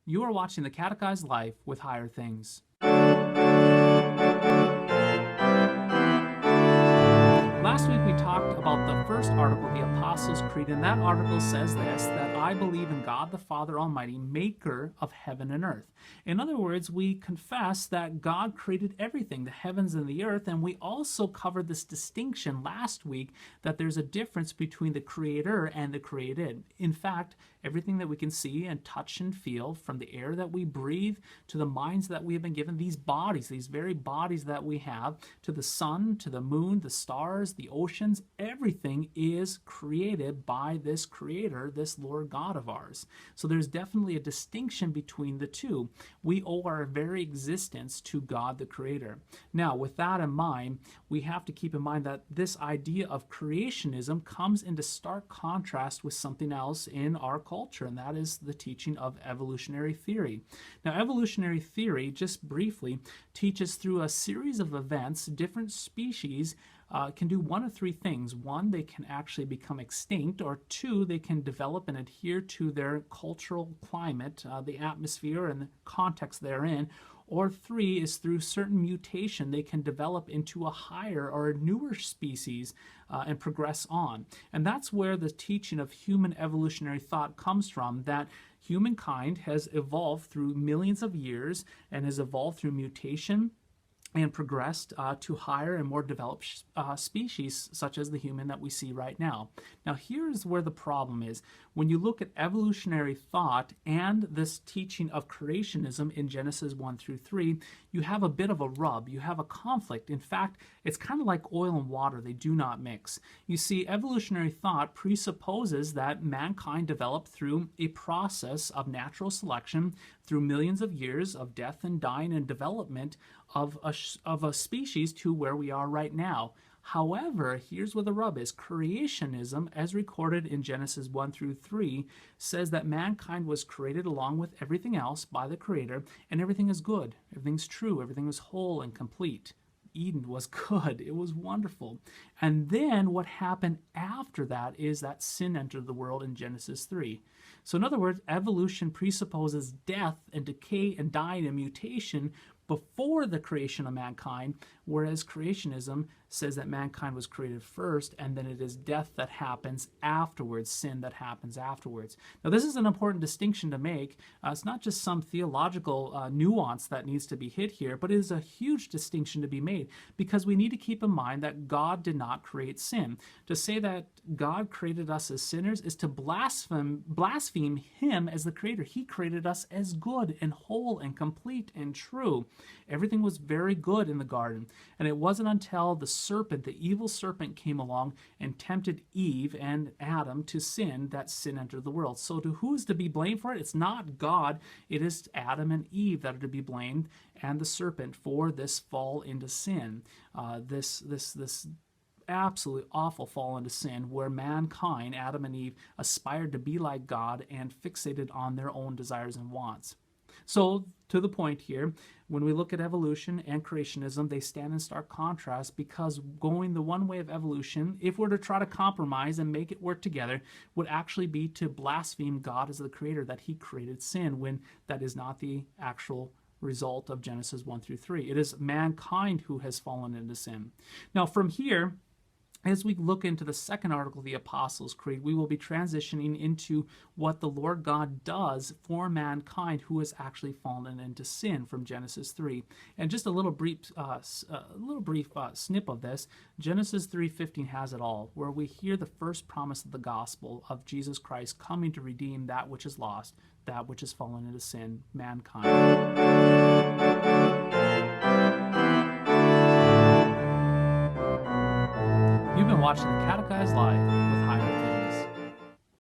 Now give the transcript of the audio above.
You are watching the Catechized Life with Higher Things. Last week we talked about the first article of the Apostles' Creed, and that article says this, that I believe in God the Father Almighty, maker of heaven and earth. In other words, we confess that God created everything, the heavens and the earth, and we also covered this distinction last week that there's a difference between the creator and the created. In fact, everything that we can see and touch and feel, from the air that we breathe to the minds that we have been given, these bodies, these very bodies that we have, to the sun, to the moon, the stars, the oceans, everything is created by this creator, this Lord God of ours. So there's definitely a distinction between the two. We owe our very existence to God the creator. Now, with that in mind, we have to keep in mind that this idea of creationism comes into stark contrast with something else in our culture, and that is the teaching of evolutionary theory. Now, evolutionary theory, just briefly, teaches through a series of events, different species can do one of three things. One, they can actually become extinct, or two, they can develop and adhere to their cultural climate, the atmosphere and the context therein, or three is through certain mutation they can develop into a higher or a newer species and progress on. And that's where the teaching of human evolutionary thought comes from, that humankind has evolved through millions of years and has evolved through mutation and progressed to higher and more developed species, such as the human that we see right now. Now, here's where the problem is. When you look at evolutionary thought and this teaching of creationism in Genesis 1 through 3, you have a bit of a rub. You have a conflict. In fact, it's kind of like oil and water. They do not mix. You see, evolutionary thought presupposes that mankind developed through a process of natural selection, through millions of years of death and dying and development of a species to where we are right now. However, here's where the rub is. Creationism, as recorded in Genesis 1 through 3, says that mankind was created along with everything else by the Creator, and everything is good, everything's true, everything is whole and complete. Eden was good. It was wonderful. And then what happened after that is that sin entered the world in Genesis 3. So in other words, evolution presupposes death and decay and dying and mutation before the creation of mankind, whereas creationism says that mankind was created first, and then it is death that happens afterwards, sin that happens afterwards. Now, this is an important distinction to make. It's not just some theological nuance that needs to be hit here, but it is a huge distinction to be made, because we need to keep in mind that God did not create sin. To say that God created us as sinners is to blaspheme Him as the Creator. He created us as good and whole and complete and true. Everything was very good in the garden. And it wasn't until the serpent, the evil serpent, came along and tempted Eve and Adam to sin that sin entered the world. So who is to be blamed for it? It's not God. It is Adam and Eve that are to be blamed, and the serpent, for this fall into sin. This absolutely awful fall into sin, where mankind, Adam and Eve, aspired to be like God and fixated on their own desires and wants. So, to the point here, when we look at evolution and creationism, they stand in stark contrast, because going the one way of evolution, if we're to try to compromise and make it work together, would actually be to blaspheme God as the Creator, that He created sin, when that is not the actual result of Genesis 1 through 3. It is mankind who has fallen into sin. Now, from here, as we look into the second article of the Apostles' Creed, we will be transitioning into what the Lord God does for mankind who has actually fallen into sin from Genesis 3. And just a little brief snip of this, Genesis 3:15 has it all, where we hear the first promise of the gospel of Jesus Christ coming to redeem that which is lost, that which has fallen into sin, mankind. You've been watching the Catechized Life with